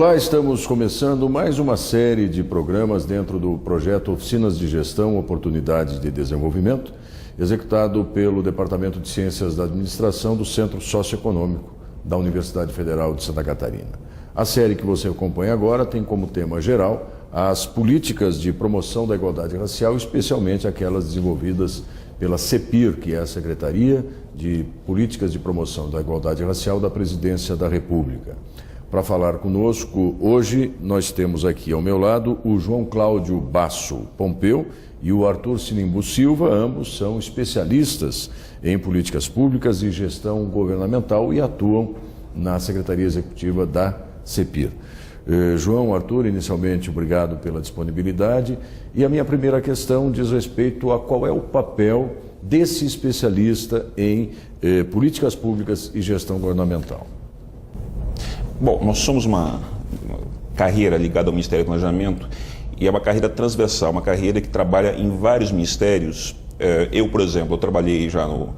Olá, estamos começando mais uma série de programas dentro do projeto Oficinas de Gestão, Oportunidades de Desenvolvimento, executado pelo Departamento de Ciências da Administração do Centro Socioeconômico da Universidade Federal de Santa Catarina. A série que você acompanha agora tem como tema geral as políticas de promoção da igualdade racial, especialmente aquelas desenvolvidas pela CEPIR, que é a Secretaria de Políticas de Promoção da Igualdade Racial da Presidência da República. Para falar conosco hoje, nós temos aqui ao meu lado o João Cláudio Basso Pompeu e o Arthur Sinimbu Silva. Ambos são especialistas em políticas públicas e gestão governamental e atuam na Secretaria Executiva da CEPIR. João, Arthur, inicialmente obrigado pela disponibilidade. E a minha primeira questão diz respeito a qual é o papel desse especialista em políticas públicas e gestão governamental. Bom, nós somos uma carreira ligada ao Ministério do Planejamento e é uma carreira transversal, uma carreira que trabalha em vários ministérios. Eu, por exemplo, eu trabalhei já no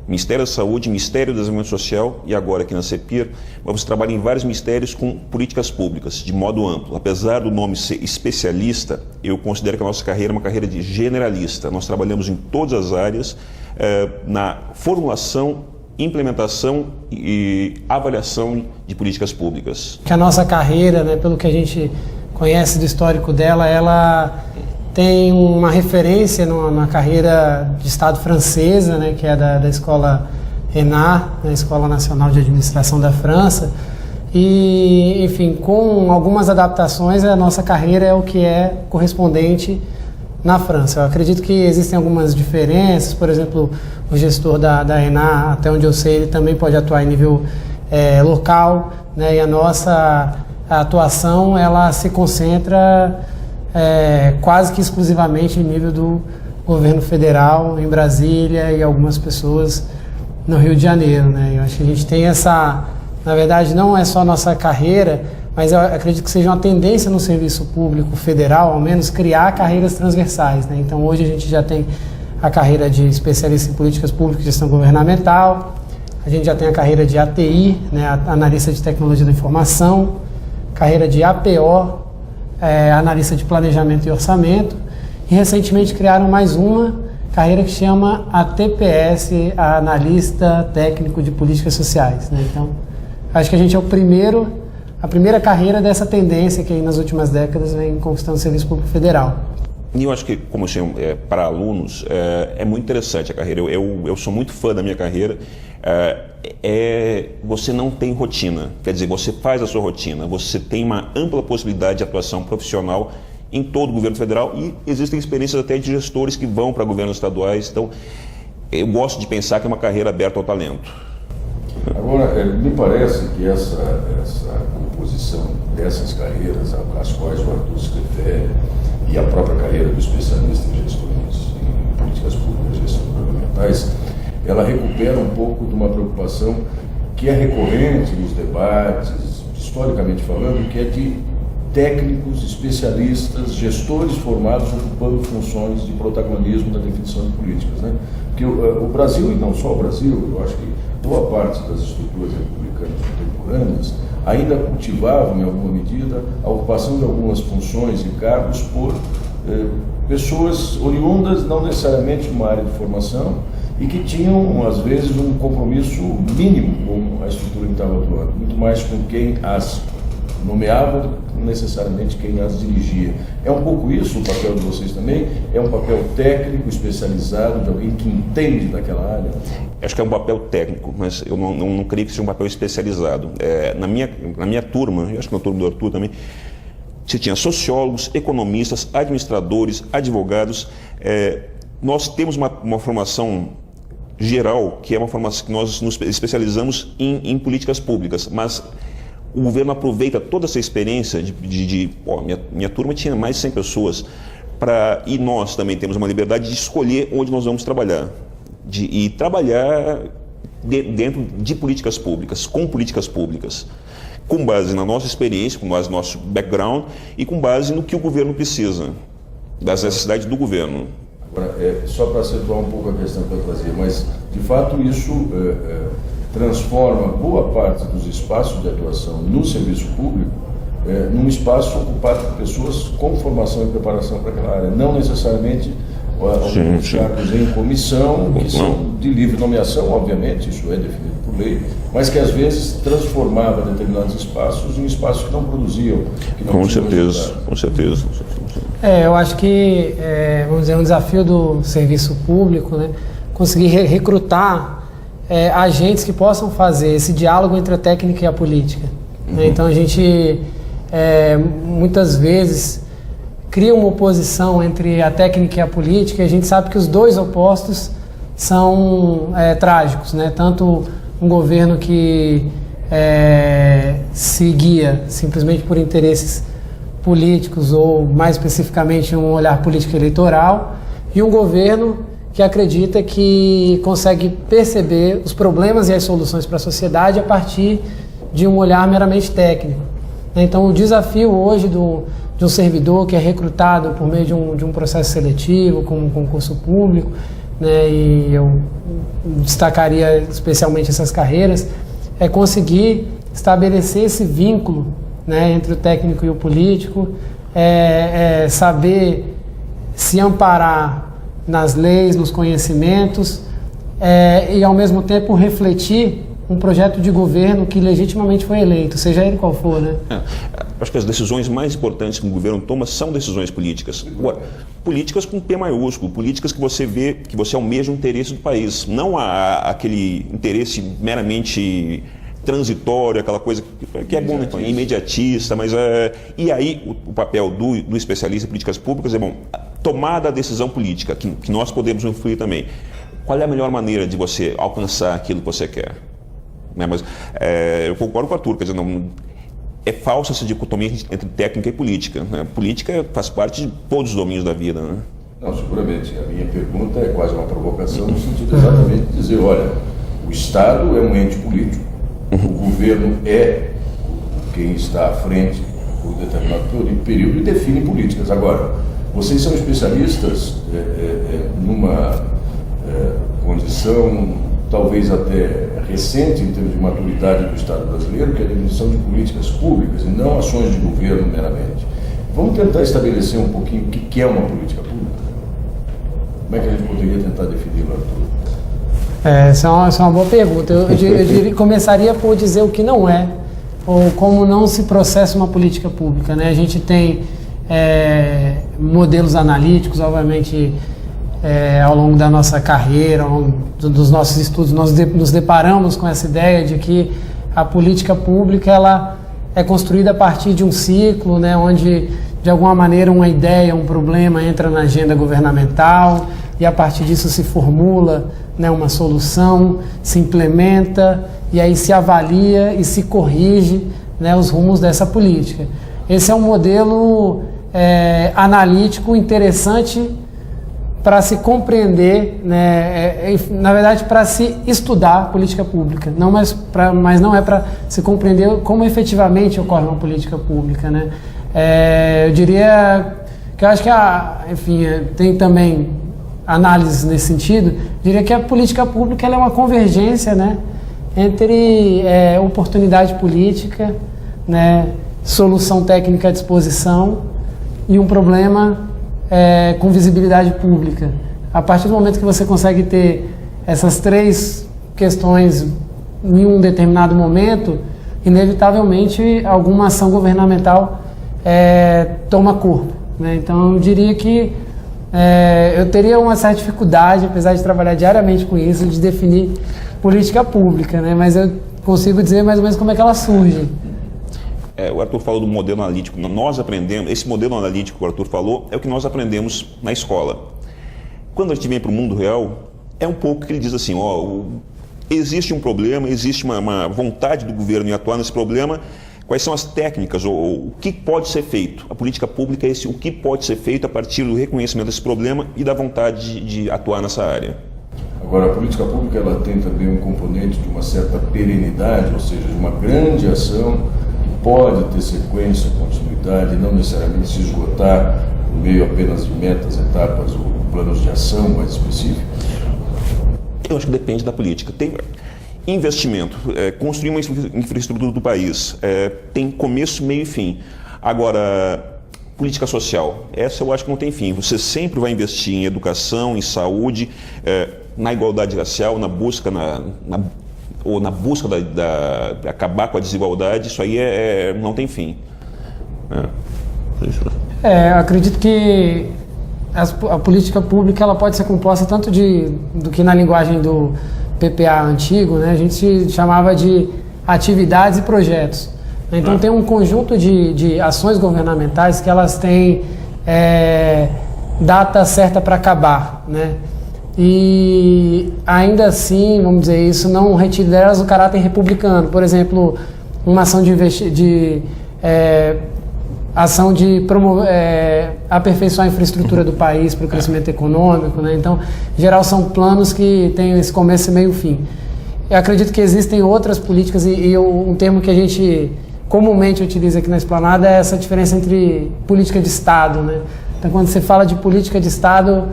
Ministério da Saúde, Ministério do Desenvolvimento Social e agora aqui na CEPIR. Vamos trabalhar em vários ministérios com políticas públicas, de modo amplo. Apesar do nome ser especialista, eu considero que a nossa carreira é uma carreira de generalista. Nós trabalhamos em todas as áreas, na formulação, implementação e avaliação de políticas públicas. Que a nossa carreira, pelo que a gente conhece do histórico dela, ela tem uma referência numa carreira de Estado francesa, que é da escola ENA, a Escola Nacional de Administração da França. E, enfim, com algumas adaptações, a nossa carreira é o que é correspondente na França. Eu acredito que existem algumas diferenças. Por exemplo, o gestor da ENA, até onde eu sei, ele também pode atuar em nível local, e a nossa atuação ela se concentra quase que exclusivamente em nível do governo federal, em Brasília, e algumas pessoas no Rio de Janeiro. Eu acho que a gente tem essa, na verdade, não é só a nossa carreira, mas eu acredito que seja uma tendência no serviço público federal, ao menos, criar carreiras transversais. Então, hoje a gente já tem a carreira de especialista em políticas públicas e gestão governamental, a gente já tem a carreira de ATI, analista de tecnologia da informação, carreira de APO, analista de planejamento e orçamento, e recentemente criaram mais uma carreira que chama ATPS, analista técnico de políticas sociais. Então, acho que a gente é a primeira carreira dessa tendência que aí nas últimas décadas vem conquistando o serviço público federal. E eu acho que, como eu chamo, para alunos, é muito interessante a carreira. Eu sou muito fã da minha carreira. Você não tem rotina, quer dizer, você faz a sua rotina, você tem uma ampla possibilidade de atuação profissional em todo o governo federal e existem experiências até de gestores que vão para governos estaduais. Então, eu gosto de pensar que é uma carreira aberta ao talento. Agora, me parece que essa composição dessas carreiras, às quais o Arthur se refere, e a própria carreira do especialista em gestões em políticas públicas e gestões governamentais, ela recupera um pouco de uma preocupação que é recorrente nos debates, historicamente falando, que é de técnicos, especialistas, gestores formados ocupando funções de protagonismo da definição de políticas. Porque o Brasil, e não só o Brasil, eu acho que boa parte das estruturas republicanas contemporâneas ainda cultivavam, em alguma medida, a ocupação de algumas funções e cargos por pessoas oriundas, não necessariamente de uma área de formação, e que tinham, às vezes, um compromisso mínimo com a estrutura que estava atuando, muito mais com quem as nomeava do que necessariamente quem as dirigia. É um pouco isso o papel de vocês também? É um papel técnico, especializado, de alguém que entende daquela área? Acho que é um papel técnico, mas eu não creio que seja um papel especializado. Na minha turma, eu acho que na turma do Arthur também, você tinha sociólogos, economistas, administradores, advogados. Nós temos uma formação geral, que é uma formação que nós nos especializamos em políticas públicas, mas o governo aproveita toda essa experiência minha turma tinha mais de 100 pessoas, e nós também temos uma liberdade de escolher onde nós vamos trabalhar, e trabalhar dentro de políticas públicas, com políticas públicas, com base na nossa experiência, com base no nosso background e com base no que o governo precisa, das necessidades do governo. Agora, só para acentuar um pouco a questão que eu trazia, mas de fato isso transforma boa parte dos espaços de atuação no serviço público num espaço ocupado por pessoas com formação e preparação para aquela área, não necessariamente alguns cargos em comissão, que são de livre nomeação, obviamente, isso é definido por lei, mas que às vezes transformava determinados espaços em espaços que não produziam, que não com certeza, com certeza. Eu acho que, vamos dizer, um desafio do serviço público, né, conseguir recrutar agentes que possam fazer esse diálogo entre a técnica e a política. Né? Então a gente muitas vezes cria uma oposição entre a técnica e a política, e a gente sabe que os dois opostos são trágicos, né? Tanto um governo que se guia simplesmente por interesses políticos, ou mais especificamente um olhar político eleitoral, e um governo que acredita que consegue perceber os problemas e as soluções para a sociedade a partir de um olhar meramente técnico. Então o desafio hoje de um servidor que é recrutado por meio de um processo seletivo, como um concurso público, né, e eu destacaria especialmente essas carreiras, é conseguir estabelecer esse vínculo, né, entre o técnico e o político, saber se amparar nas leis, nos conhecimentos, e ao mesmo tempo refletir um projeto de governo que legitimamente foi eleito, seja ele qual for, né? Acho que as decisões mais importantes que o governo toma são decisões políticas. Agora, políticas com P maiúsculo, políticas que você vê que você almeja o interesse do país, não aquele interesse meramente transitório, aquela coisa que é bom, né? Imediatista, mas e aí o papel do especialista em políticas públicas é tomada a decisão política, que nós podemos influir também. Qual é a melhor maneira de você alcançar aquilo que você quer? Mas eu concordo com o Arthur, quer dizer, não, é falsa essa dicotomia entre técnica e política. Né? Política faz parte de todos os domínios da vida. Né? Não, seguramente. A minha pergunta é quase uma provocação no sentido exatamente de dizer, olha, o Estado é um ente político, o governo é quem está à frente por determinado período e define políticas. Agora, vocês são especialistas numa condição talvez até recente em termos de maturidade do Estado brasileiro, que é a definição de políticas públicas e não ações de governo meramente. Vamos tentar estabelecer um pouquinho o que é uma política pública? Como é que a gente poderia tentar definir-lo, Arthur? Essa é uma boa pergunta. Eu começaria por dizer o que não é, ou como não se processa uma política pública. Né? A gente tem modelos analíticos, obviamente, ao longo da nossa carreira, ao longo dos nossos estudos, nós nos deparamos com essa ideia de que a política pública ela é construída a partir de um ciclo, né, onde, de alguma maneira, uma ideia, um problema entra na agenda governamental e, a partir disso, se formula, né, uma solução, se implementa e aí se avalia e se corrige, né, os rumos dessa política. Esse é um modelo analítico interessante para se compreender, né, na verdade, para se estudar política pública, mas não é para se compreender como efetivamente ocorre uma política pública, né? Eu diria que eu acho que enfim, tem também análises nesse sentido. Eu diria que a política pública ela é uma convergência, né, entre oportunidade política, né, solução técnica à disposição e um problema com visibilidade pública. A partir do momento que você consegue ter essas três questões em um determinado momento, inevitavelmente alguma ação governamental toma corpo, né? Então eu diria que eu teria uma certa dificuldade, apesar de trabalhar diariamente com isso, de definir política pública, né? Mas eu consigo dizer mais ou menos como é que ela surge. O Arthur falou do modelo analítico. Nós aprendemos, esse modelo analítico que o Arthur falou é o que nós aprendemos na escola. Quando a gente vem para o mundo real, é um pouco que ele diz assim, existe um problema, existe uma vontade do governo em atuar nesse problema, quais são as técnicas, ou o que pode ser feito? A política pública é o que pode ser feito a partir do reconhecimento desse problema e da vontade de atuar nessa área. Agora, a política pública ela tem também um componente de uma certa perenidade, ou seja, de uma grande ação, pode ter sequência, continuidade, não necessariamente se esgotar no meio apenas de metas, etapas ou planos de ação mais específicos? Eu acho que depende da política. Investimento, construir uma infraestrutura do país, tem começo, meio e fim. Agora, política social, essa eu acho que não tem fim. Você sempre vai investir em educação, em saúde, na igualdade racial, na busca de acabar com a desigualdade. Isso aí não tem fim. Eu acredito que a política pública ela pode ser composta tanto do que na linguagem do PPA antigo, né, a gente chamava de atividades e projetos. Então tem um conjunto de ações governamentais que elas têm data certa para acabar, né? E ainda assim, vamos dizer, isso não retira delas o caráter republicano. Por exemplo, uma ação ação de aperfeiçoar a infraestrutura do país para o crescimento econômico, né? Então, em geral, são planos que têm esse começo, meio e fim. Eu acredito que existem outras políticas e um termo que a gente comumente utiliza aqui na Esplanada é essa diferença entre política de Estado, né? Então, quando você fala de política de Estado,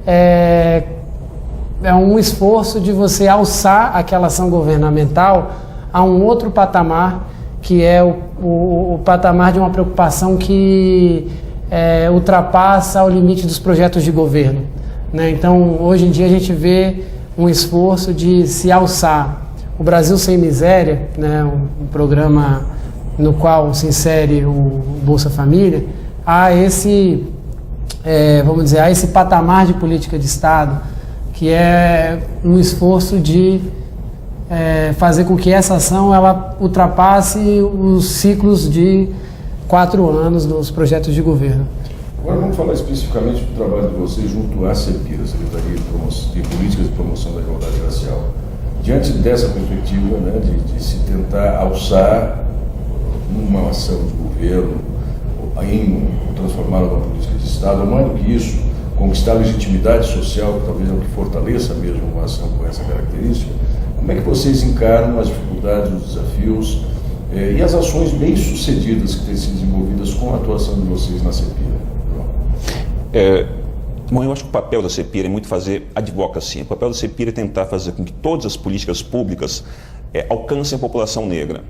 é um esforço de você alçar aquela ação governamental a um outro patamar, que é o patamar de uma preocupação que ultrapassa o limite dos projetos de governo, né? Então, hoje em dia, a gente vê um esforço de se alçar. O Brasil Sem Miséria, né, um programa no qual se insere o Bolsa Família, há esse patamar de política de Estado, que é um esforço de fazer com que essa ação ela ultrapasse os ciclos de 4 anos dos projetos de governo. Agora vamos falar especificamente do trabalho de vocês junto à CEPIR, a Secretaria de Políticas de Promoção da Igualdade Racial. Diante dessa perspectiva, né, de se tentar alçar uma ação de governo, transformá-la numa política de Estado, ou mais do que isso, conquistar legitimidade social, que talvez é o que fortaleça mesmo uma ação com essa característica, como é que vocês encaram as dificuldades, os desafios e as ações bem-sucedidas que têm sido desenvolvidas com a atuação de vocês na CEPIR? Bom, eu acho que o papel da CEPIR é muito fazer advocacy. O papel da CEPIR é tentar fazer com que todas as políticas públicas alcancem a população negra.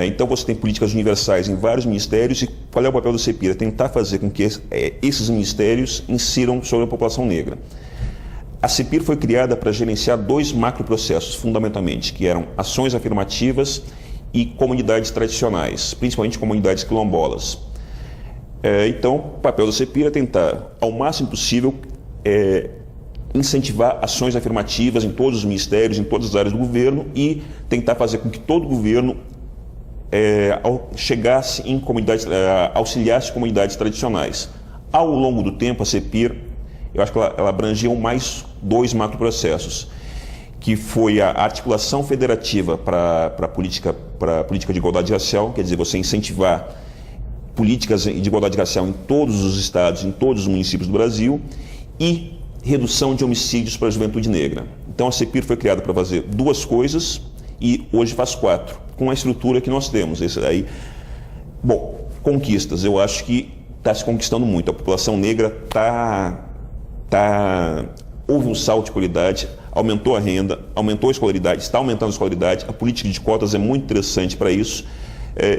Então você tem políticas universais em vários ministérios e qual é o papel da CEPIR? É tentar fazer com que esses ministérios insiram sobre a população negra. A CEPIR foi criada para gerenciar 2 macroprocessos, fundamentalmente, que eram ações afirmativas e comunidades tradicionais, principalmente comunidades quilombolas. Então, o papel da CEPIR é tentar, ao máximo possível, incentivar ações afirmativas em todos os ministérios, em todas as áreas do governo e tentar fazer com que todo o governo chegasse em comunidades, auxiliasse comunidades tradicionais. Ao longo do tempo, a CEPIR, eu acho que ela abrangeu mais 2 macroprocessos, que foi a articulação federativa para a política de igualdade racial, quer dizer, você incentivar políticas de igualdade racial em todos os estados, em todos os municípios do Brasil, e redução de homicídios para a juventude negra. Então a CEPIR foi criada para fazer 2 coisas e hoje faz 4, com a estrutura que nós temos. Bom, conquistas, eu acho que está se conquistando muito. A população negra houve um salto de qualidade, aumentou a renda, aumentou a escolaridade, está aumentando a escolaridade. A política de cotas é muito interessante para isso.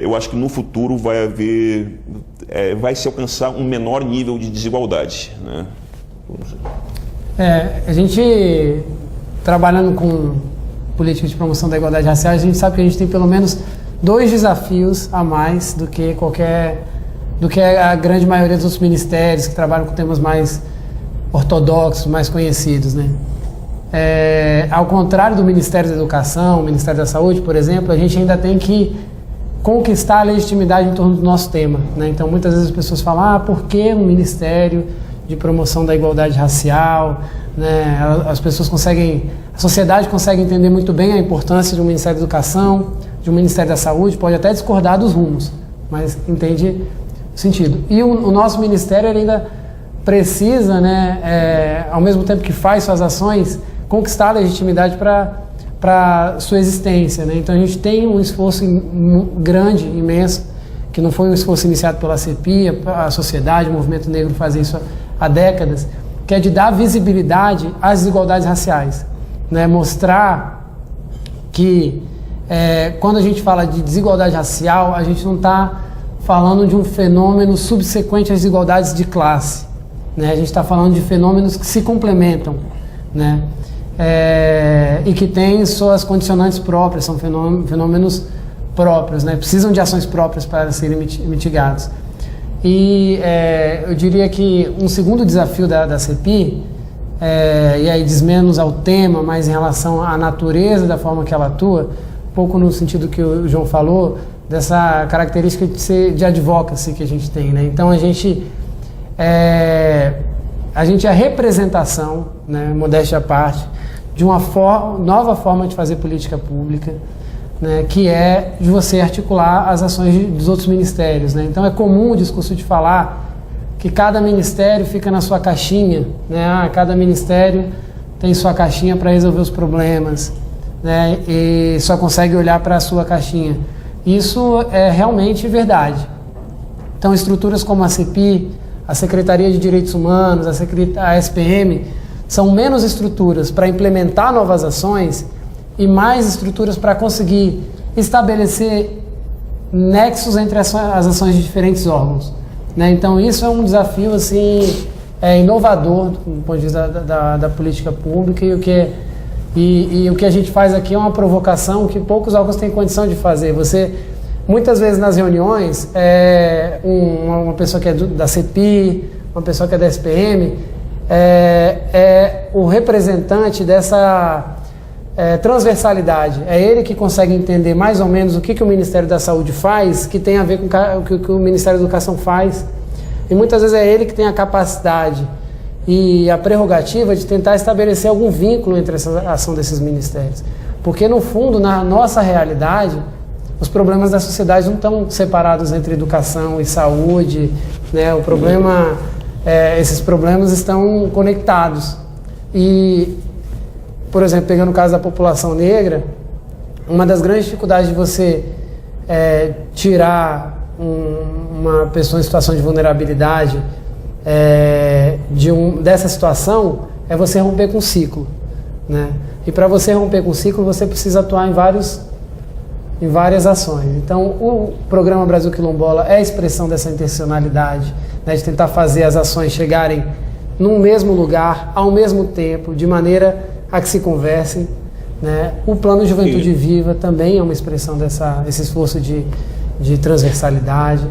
Eu acho que no futuro vai se alcançar um menor nível de desigualdade, né? A gente, trabalhando com política de promoção da igualdade racial, a gente sabe que a gente tem pelo menos 2 desafios a mais do que a grande maioria dos outros ministérios que trabalham com temas mais ortodoxos, mais conhecidos, né? Ao contrário do Ministério da Educação, o Ministério da Saúde, por exemplo, a gente ainda tem que conquistar a legitimidade em torno do nosso tema, né? Então, muitas vezes as pessoas falam, por que um Ministério de Promoção da Igualdade Racial, né? A sociedade consegue entender muito bem a importância de um Ministério da Educação, de um Ministério da Saúde, pode até discordar dos rumos, mas entende o sentido. E o nosso Ministério ele ainda precisa, né, ao mesmo tempo que faz suas ações, conquistar a legitimidade para sua existência, né? Então a gente tem um esforço grande, imenso, que não foi um esforço iniciado pela CEPIR, a sociedade, o movimento negro fazem isso há décadas, que é de dar visibilidade às desigualdades raciais, né? Mostrar que quando a gente fala de desigualdade racial, a gente não está falando de um fenômeno subsequente às desigualdades de classe, né? A gente está falando de fenômenos que se complementam, né? E que têm suas condicionantes próprias, são fenômenos próprios, né? Precisam de ações próprias para serem mitigados. E eu diria que um segundo desafio da CEPI, e aí diz menos ao tema, mas em relação à natureza da forma que ela atua, um pouco no sentido que o João falou, dessa característica de advocacy que a gente tem, né? Então a gente é a representação, né, modéstia à parte, de uma nova forma de fazer política pública, né, que é de você articular as ações dos outros ministérios, né? Então é comum o discurso de falar que cada ministério fica na sua caixinha, né? Cada ministério tem sua caixinha para resolver os problemas, né? E só consegue olhar para a sua caixinha. Isso é realmente verdade. Então estruturas como a CEPI, a Secretaria de Direitos Humanos, a SPM, são menos estruturas para implementar novas ações e mais estruturas para conseguir estabelecer nexos entre as ações de diferentes órgãos, né? Então isso é um desafio assim, inovador do ponto de vista da política pública, e o que a gente faz aqui é uma provocação que poucos órgãos têm condição de fazer. Você, muitas vezes nas reuniões, uma pessoa que é da CEPI, uma pessoa que é da SPM, é o representante dessa transversalidade. É ele que consegue entender mais ou menos o que o Ministério da Saúde faz, que tem a ver com o que o Ministério da Educação faz. E muitas vezes é ele que tem a capacidade e a prerrogativa de tentar estabelecer algum vínculo entre essa ação desses ministérios. Porque, no fundo, na nossa realidade, os problemas da sociedade não estão separados entre educação e saúde, né? Esses problemas estão conectados. E, por exemplo, pegando o caso da população negra, uma das grandes dificuldades de você tirar uma pessoa em situação de vulnerabilidade dessa situação é você romper com o ciclo, né? E para você romper com o ciclo, você precisa atuar em várias ações. Então, o programa Brasil Quilombola é a expressão dessa intencionalidade, né, de tentar fazer as ações chegarem num mesmo lugar, ao mesmo tempo, de maneira a que se conversem, né? O Plano Juventude Viva também é uma expressão desse esforço de transversalidade.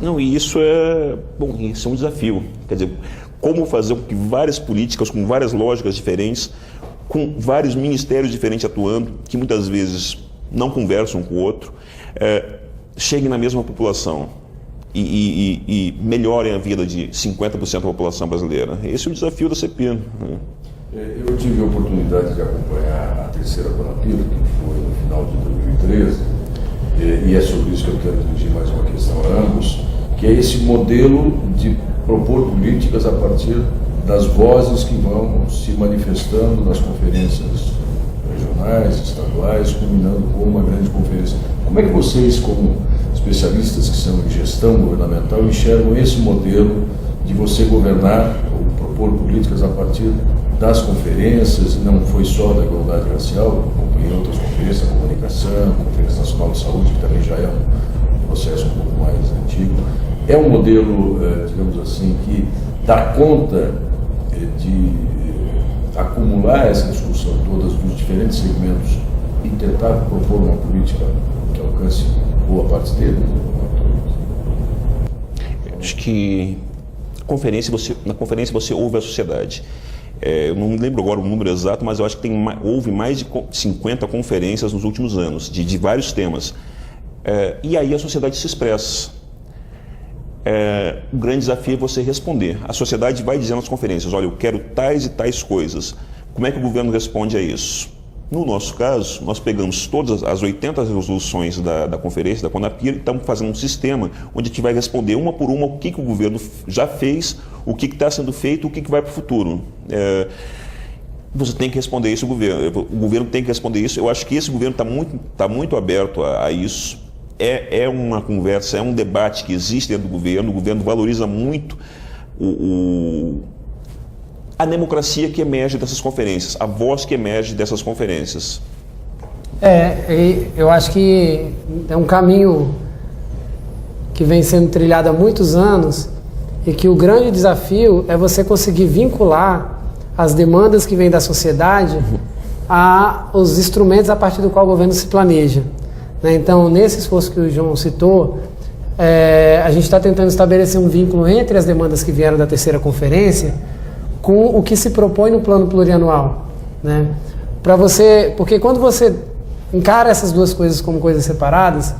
Não, e isso é um desafio. Quer dizer, como fazer com que várias políticas, com várias lógicas diferentes, com vários ministérios diferentes atuando, que muitas vezes não conversam um com o outro, cheguem na mesma população e melhorem a vida de 50% da população brasileira. Esse é o desafio da CEPI, né? Eu tive a oportunidade de acompanhar a terceira Conapira, que foi no final de 2013, e é sobre isso que eu quero dirigir mais uma questão a ambos, que é esse modelo de propor políticas a partir das vozes que vão se manifestando nas conferências regionais, estaduais, culminando com uma grande conferência. Como é que vocês, como especialistas que são em gestão governamental, enxergam esse modelo de você governar ou propor políticas a partir das conferências, e não foi só da igualdade racial, como em outras conferências, a comunicação, a Conferência Nacional de Saúde, que também já é um processo um pouco mais antigo. É um modelo, digamos assim, que dá conta de acumular essa discussão toda dos diferentes segmentos e tentar propor uma política que alcance boa parte dele? Acho que na conferência você ouve a sociedade. Eu não me lembro agora o número exato, mas eu acho que houve mais de 50 conferências nos últimos anos, de vários temas. E aí a sociedade se expressa. O grande desafio é você responder. A sociedade vai dizendo nas conferências: olha, eu quero tais e tais coisas. Como é que o governo responde a isso? No nosso caso, nós pegamos todas as 80 resoluções da conferência, da Conapira, e estamos fazendo um sistema onde a gente vai responder uma por uma o que o governo já fez, o que está sendo feito, o que vai para o futuro. Você tem que responder isso, o governo tem que responder isso. Eu acho que esse governo está muito aberto a isso. É uma conversa, é um debate que existe dentro do governo. O governo valoriza muito a democracia que emerge dessas conferências, a voz que emerge dessas conferências. Eu acho que é um caminho que vem sendo trilhado há muitos anos e que o grande desafio é você conseguir vincular as demandas que vêm da sociedade aos instrumentos a partir do qual o governo se planeja. Então, nesse esforço que o João citou, a gente está tentando estabelecer um vínculo entre as demandas que vieram da terceira conferência com o que se propõe no plano plurianual, né? Porque quando você encara essas duas coisas como coisas separadas,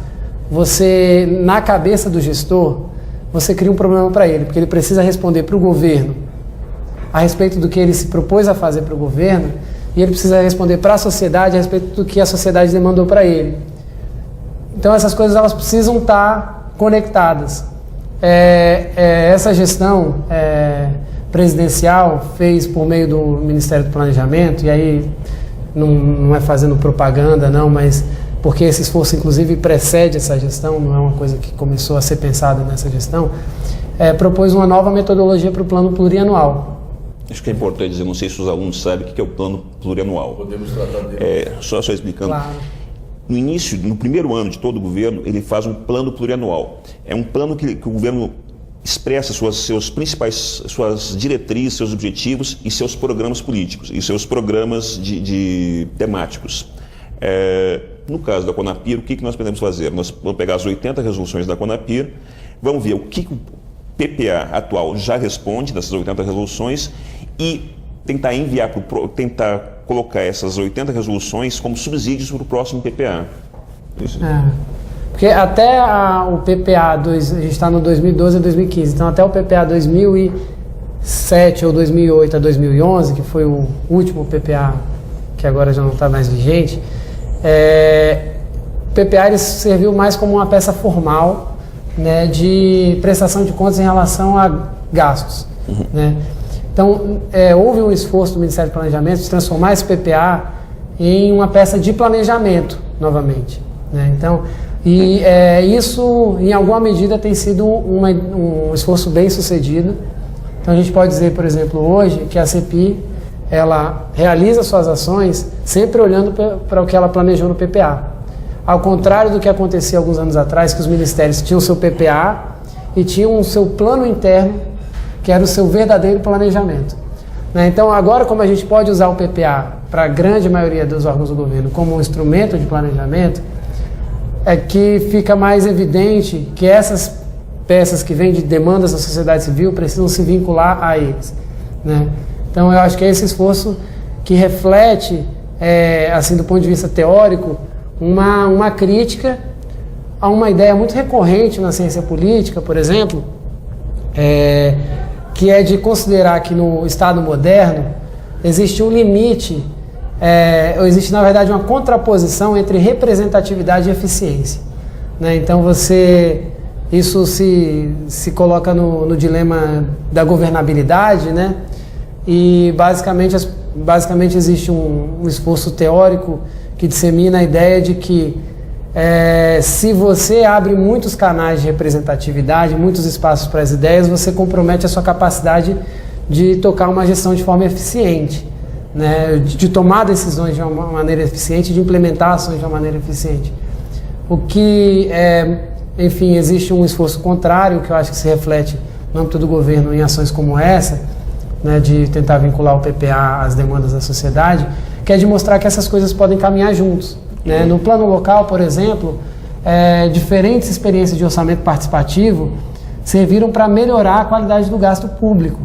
você, na cabeça do gestor, você cria um problema para ele, porque ele precisa responder para o governo a respeito do que ele se propôs a fazer para o governo, e ele precisa responder para a sociedade a respeito do que a sociedade demandou para ele. Então essas coisas elas precisam estar conectadas. Essa gestão presidencial fez por meio do Ministério do Planejamento, e aí não é fazendo propaganda não, mas porque esse esforço inclusive precede essa gestão, não é uma coisa que começou a ser pensada nessa gestão, propôs uma nova metodologia para o plano plurianual. Acho que é importante dizer, não sei se os alunos sabem o que é o plano plurianual. Podemos tratar dele. Só explicando. Claro. No início, no primeiro ano de todo o governo, ele faz um plano plurianual. É um plano que o governo expressa suas diretrizes, seus objetivos e seus programas políticos, e seus programas de temáticos. No caso da CONAPIR, o que nós podemos fazer? Nós vamos pegar as 80 resoluções da CONAPIR, vamos ver o que o PPA atual já responde dessas 80 resoluções e tentar tentar colocar essas 80 resoluções como subsídios para o próximo PPA. Isso. Porque até o PPA, a gente está no 2012 a 2015, então até o PPA 2007 ou 2008 a 2011, que foi o último PPA, que agora já não está mais vigente, o PPA ele serviu mais como uma peça formal, né, de prestação de contas em relação a gastos. Né? Então, houve um esforço do Ministério do Planejamento de transformar esse PPA em uma peça de planejamento, novamente. Né? Então, isso, em alguma medida, tem sido um esforço bem sucedido. Então, a gente pode dizer, por exemplo, hoje, que a CEPI, ela realiza suas ações sempre olhando para o que ela planejou no PPA. Ao contrário do que acontecia alguns anos atrás, que os ministérios tinham o seu PPA e tinham o seu plano interno, que era o seu verdadeiro planejamento. Né? Então, agora, como a gente pode usar o PPA para a grande maioria dos órgãos do governo como um instrumento de planejamento, é que fica mais evidente que essas peças que vêm de demandas da sociedade civil precisam se vincular a eles. Né? Então, eu acho que é esse esforço que reflete, assim, do ponto de vista teórico, uma crítica a uma ideia muito recorrente na ciência política, por exemplo, que é de considerar que no Estado moderno existe um limite, existe na verdade uma contraposição entre representatividade e eficiência. Né? Então isso se coloca no dilema da governabilidade, né? E basicamente existe um esforço teórico que dissemina a ideia de que se você abre muitos canais de representatividade, muitos espaços para as ideias, você compromete a sua capacidade de tocar uma gestão de forma eficiente, né? De tomar decisões de uma maneira eficiente, de implementar ações de uma maneira eficiente. O que, enfim, existe um esforço contrário, que eu acho que se reflete no âmbito do governo em ações como essa, né, de tentar vincular o PPA às demandas da sociedade, que é de mostrar que essas coisas podem caminhar juntos. Né? No plano local, por exemplo, diferentes experiências de orçamento participativo serviram para melhorar a qualidade do gasto público,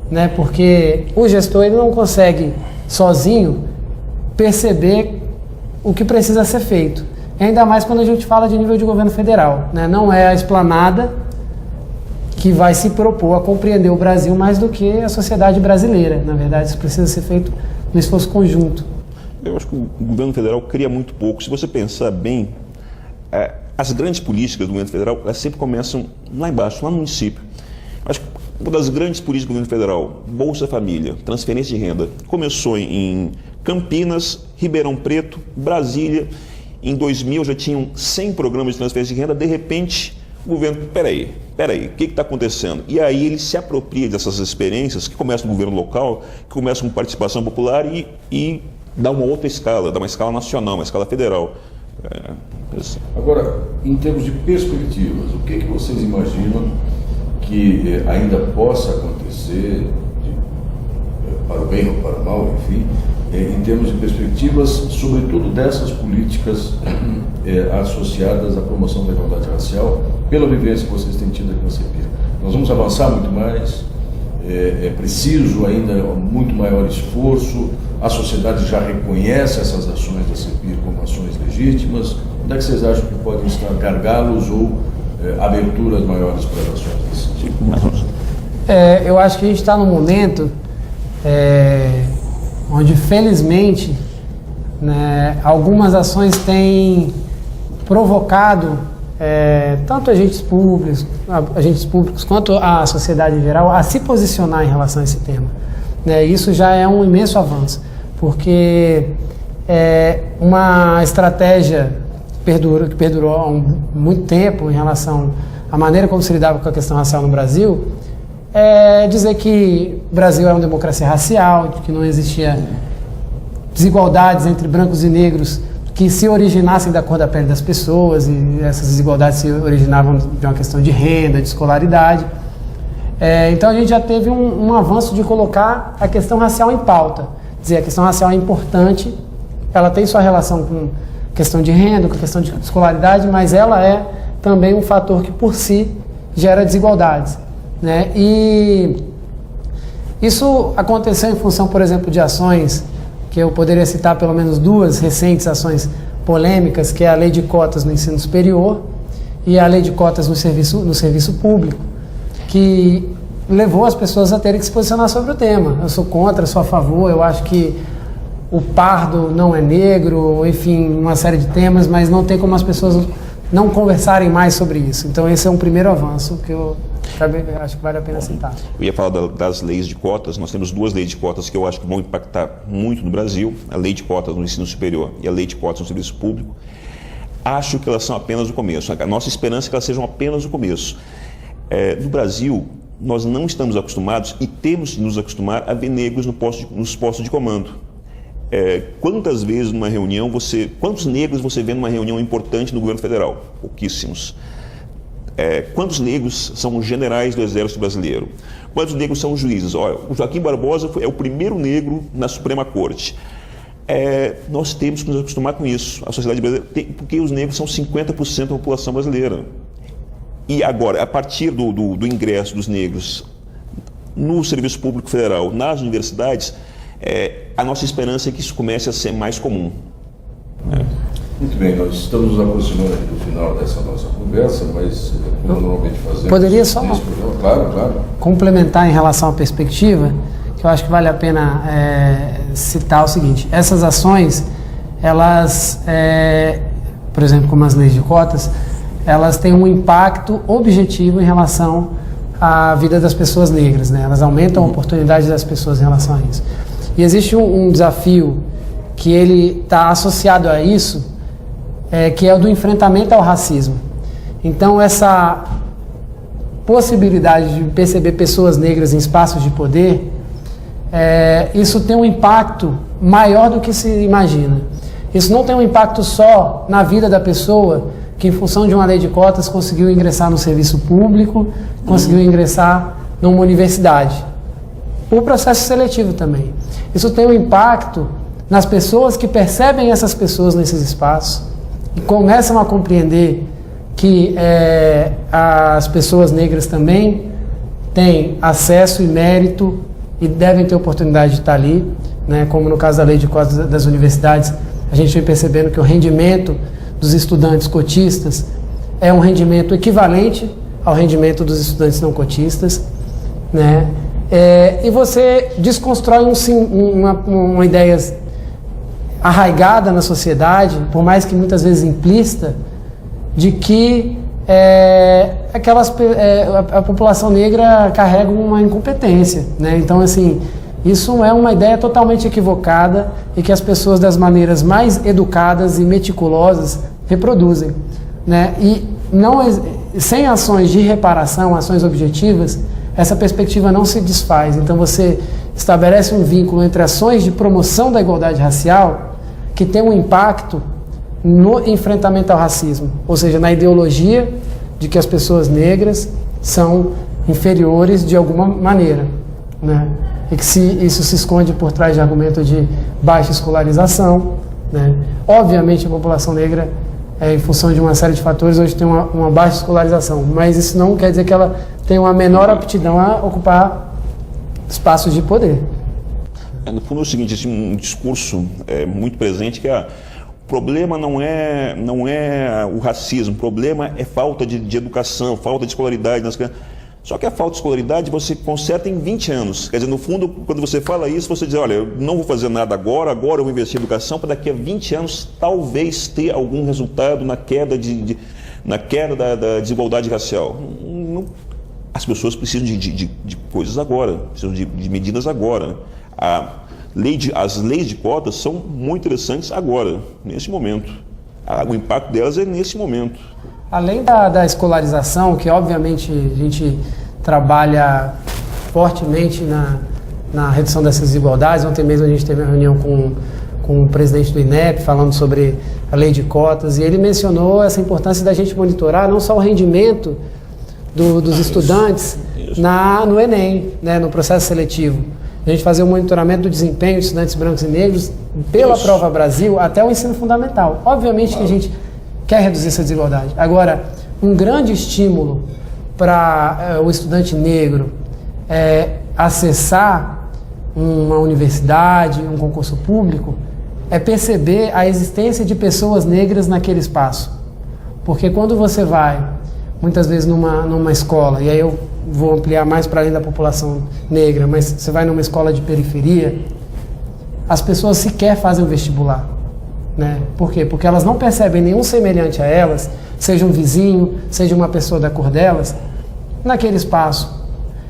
né? Porque o gestor ele não consegue sozinho perceber o que precisa ser feito, ainda mais quando a gente fala de nível de governo federal. Né? Não é a esplanada que vai se propor a compreender o Brasil mais do que a sociedade brasileira. Na verdade, isso precisa ser feito no esforço conjunto. Eu acho que o governo federal cria muito pouco. Se você pensar bem, as grandes políticas do governo federal, elas sempre começam lá embaixo, lá no município. Acho que uma das grandes políticas do governo federal, Bolsa Família, transferência de renda, começou em Campinas, Ribeirão Preto, Brasília. Em 2000 já tinham 100 programas de transferência de renda. De repente, o governo, peraí, o que está acontecendo? E aí ele se apropria dessas experiências que começam no governo local, que começam com participação popular e dá uma outra escala, dá uma escala nacional, uma escala federal. Agora, em termos de perspectivas, o que vocês imaginam que ainda possa acontecer, para o bem ou para o mal, enfim, em termos de perspectivas, sobretudo dessas políticas associadas à promoção da igualdade racial, pela vivência que vocês têm tido aqui na CEPIR? Nós vamos avançar muito mais, é preciso ainda muito maior esforço, a sociedade já reconhece essas ações da CEPIR como ações legítimas. Onde é que vocês acham que podem estar gargalos ou aberturas maiores para as ações desse tipo? Eu acho que a gente está num momento onde, felizmente, né, algumas ações têm provocado tanto agentes públicos quanto a sociedade em geral a se posicionar em relação a esse tema. Né, isso já é um imenso avanço, porque uma estratégia que perdurou há muito tempo em relação à maneira como se lidava com a questão racial no Brasil, dizer que o Brasil era uma democracia racial, que não existia desigualdades entre brancos e negros que se originassem da cor da pele das pessoas, e essas desigualdades se originavam de uma questão de renda, de escolaridade. Então a gente já teve um avanço de colocar a questão racial em pauta. Dizer, a questão racial é importante, ela tem sua relação com questão de renda, com questão de escolaridade, mas ela é também um fator que por si gera desigualdades. Né? E isso aconteceu em função, por exemplo, de ações que eu poderia citar pelo menos duas recentes ações polêmicas, que é a lei de cotas no ensino superior e a lei de cotas no serviço público, que levou as pessoas a terem que se posicionar sobre o tema. Eu sou contra, sou a favor, eu acho que o pardo não é negro, enfim, uma série de temas, mas não tem como as pessoas não conversarem mais sobre isso. Então esse é um primeiro avanço que eu acho que vale a pena citar. Eu ia falar das leis de cotas. Nós temos duas leis de cotas que eu acho que vão impactar muito no Brasil: a lei de cotas no ensino superior e a lei de cotas no serviço público. Acho que elas são apenas o começo. A nossa esperança é que elas sejam apenas o começo. No Brasil, nós não estamos acostumados e temos que nos acostumar a ver negros nos postos de comando. Quantas vezes numa reunião quantos negros você vê numa reunião importante no governo federal? Pouquíssimos. Quantos negros são generais do Exército Brasileiro? Quantos negros são juízes? Olha, o Joaquim Barbosa é o primeiro negro na Suprema Corte. Nós temos que nos acostumar com isso. A sociedade brasileira porque os negros são 50% da população brasileira. E agora, a partir do ingresso dos negros no serviço público federal, nas universidades, a nossa esperança é que isso comece a ser mais comum. Muito bem, nós estamos nos aproximando aqui do final dessa nossa conversa, mas como normalmente fazemos... Poderia só claro. complementar em relação à perspectiva, que eu acho que vale a pena citar o seguinte: essas ações, elas, por exemplo, como as leis de cotas, elas têm um impacto objetivo em relação à vida das pessoas negras, né? Elas aumentam a oportunidade das pessoas em relação a isso. E existe um desafio que ele está associado a isso, que é o do enfrentamento ao racismo. Então, essa possibilidade de perceber pessoas negras em espaços de poder, isso tem um impacto maior do que se imagina. Isso não tem um impacto só na vida da pessoa que, em função de uma lei de cotas, conseguiu ingressar no serviço público, conseguiu ingressar numa universidade. O processo seletivo também. Isso tem um impacto nas pessoas que percebem essas pessoas nesses espaços e começam a compreender que as pessoas negras também têm acesso e mérito e devem ter oportunidade de estar ali, né? Como no caso da lei de cotas das universidades, a gente vem percebendo que o rendimento dos estudantes cotistas é um rendimento equivalente ao rendimento dos estudantes não cotistas, né? E você desconstrói uma ideia arraigada na sociedade, por mais que muitas vezes implícita, de que a população negra carrega uma incompetência, né? Então, assim, isso é uma ideia totalmente equivocada e que as pessoas, das maneiras mais educadas e meticulosas, reproduzem, né? E sem ações de reparação, ações objetivas, essa perspectiva não se desfaz. Então você estabelece um vínculo entre ações de promoção da igualdade racial que tem um impacto no enfrentamento ao racismo, ou seja, na ideologia de que as pessoas negras são inferiores de alguma maneira, né? E que isso se esconde por trás de argumento de baixa escolarização, né? Obviamente a população negra, em função de uma série de fatores, hoje tem uma baixa escolarização, mas isso não quer dizer que ela tem uma menor aptidão a ocupar espaços de poder. No fundo é o seguinte, existe um discurso muito presente que o problema não é o racismo, o problema é falta de educação, falta de escolaridade nas crianças. Só que a falta de escolaridade você conserta em 20 anos. Quer dizer, no fundo, quando você fala isso, você diz, olha, eu não vou fazer nada agora eu vou investir em educação para daqui a 20 anos talvez ter algum resultado na queda da desigualdade racial. As pessoas precisam de coisas agora, precisam de medidas agora. As leis de cotas são muito interessantes agora, nesse momento. O impacto delas é nesse momento. Além da escolarização, que obviamente a gente trabalha fortemente na redução dessas desigualdades. Ontem mesmo a gente teve uma reunião com o presidente do INEP falando sobre a lei de cotas, e ele mencionou essa importância da gente monitorar não só o rendimento dos estudantes no Enem, né, no processo seletivo. A gente fazer um monitoramento do desempenho de estudantes brancos e negros pela Prova Brasil até o ensino fundamental. Obviamente que a gente quer reduzir essa desigualdade. Agora, um grande estímulo para o estudante negro acessar uma universidade, um concurso público, é perceber a existência de pessoas negras naquele espaço. Porque quando você vai, muitas vezes numa escola, e aí eu vou ampliar mais para além da população negra, mas você vai numa escola de periferia, as pessoas sequer fazem o vestibular. Né? Por quê? Porque elas não percebem nenhum semelhante a elas, seja um vizinho, seja uma pessoa da cor delas, naquele espaço.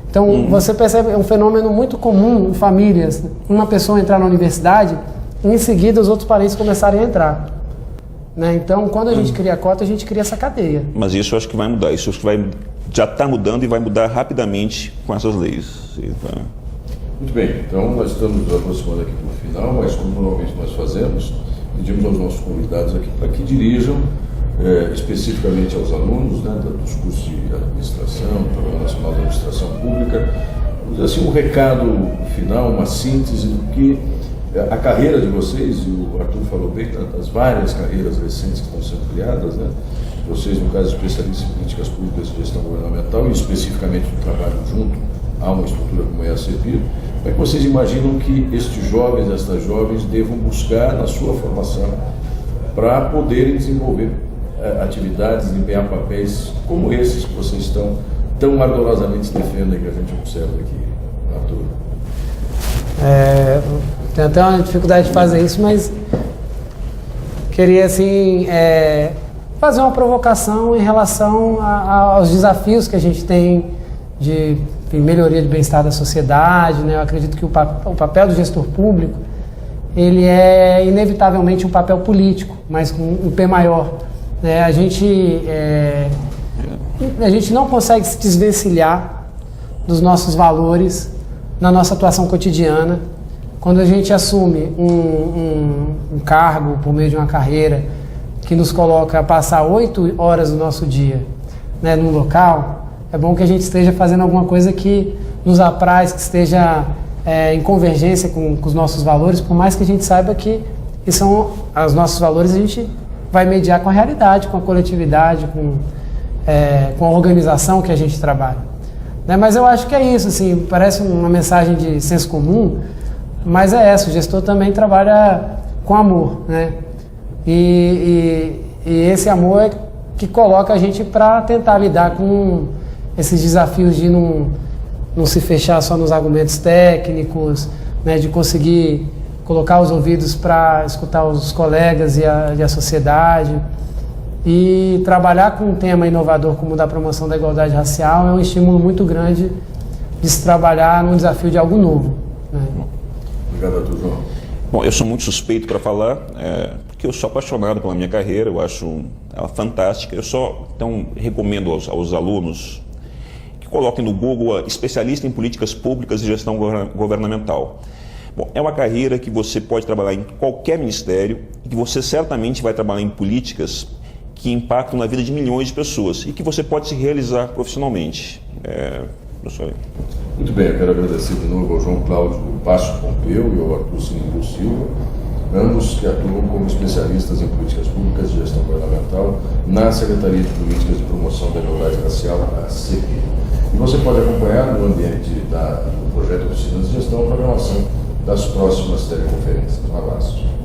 Então você percebe, é um fenômeno muito comum em famílias, uma pessoa entrar na universidade e em seguida os outros parentes começarem a entrar. Né? Então quando a gente cria a cota, a gente cria essa cadeia. Mas isso eu acho que vai mudar, isso acho que já está mudando e vai mudar rapidamente com essas leis. Muito bem, então nós estamos nos aproximando aqui para o final, mas como normalmente nós fazemos, pedimos aos nossos convidados aqui para que dirijam especificamente aos alunos, né, dos cursos de administração, do Programa Nacional de Administração Pública, assim, um recado final, uma síntese do que a carreira de vocês, e o Arthur falou bem das várias carreiras recentes que estão sendo criadas, né? Vocês, no caso, especialistas em políticas públicas e gestão governamental, e especificamente no trabalho junto a uma estrutura como é a CEPIR, como é que vocês imaginam que estes jovens, estas jovens, devam buscar na sua formação para poderem desenvolver atividades, desempenhar papéis como esses que vocês estão tão ardorosamente defendendo, que a gente observa aqui, Arthur? Tenho até uma dificuldade de fazer isso, mas queria assim fazer uma provocação em relação aos desafios que a gente tem de melhoria do bem-estar da sociedade, né? Eu acredito que o papel do gestor público ele é inevitavelmente um papel político, mas com um P maior. Né? A gente não consegue se desvencilhar dos nossos valores na nossa atuação cotidiana. Quando a gente assume um cargo por meio de uma carreira que nos coloca a passar 8 horas do nosso dia, né, num local, é bom que a gente esteja fazendo alguma coisa que nos apraz, que esteja em convergência com os nossos valores, por mais que a gente saiba que são os nossos valores, a gente vai mediar com a realidade, com a coletividade, com a organização que a gente trabalha. Né? Mas eu acho que é isso, assim, parece uma mensagem de senso comum, mas é essa, o gestor também trabalha com amor, né? E esse amor é que coloca a gente para tentar lidar com esses desafios de não se fechar só nos argumentos técnicos, né? De conseguir colocar os ouvidos para escutar os colegas e a sociedade. E trabalhar com um tema inovador como o da promoção da igualdade racial é um estímulo muito grande de se trabalhar num desafio de algo novo. Né? Obrigado, Arthur João. Bom, eu sou muito suspeito para falar, porque porque eu sou apaixonado pela minha carreira, eu acho ela fantástica. Eu só então recomendo aos alunos que coloquem no Google especialista em políticas públicas e gestão governamental. Bom, é uma carreira que você pode trabalhar em qualquer ministério e que você certamente vai trabalhar em políticas que impactam na vida de milhões de pessoas e que você pode se realizar profissionalmente. Professor. Muito bem, eu quero agradecer de novo ao João Cláudio Basso Pompeu e ao Arthur Sinimbu Silva, ambos que atuam como especialistas em políticas públicas e gestão governamental na Secretaria de Políticas de Promoção da Igualdade Racial, a CEPI. E você pode acompanhar no ambiente do projeto Oficinas de Gestão a programação das próximas teleconferências. Um abraço.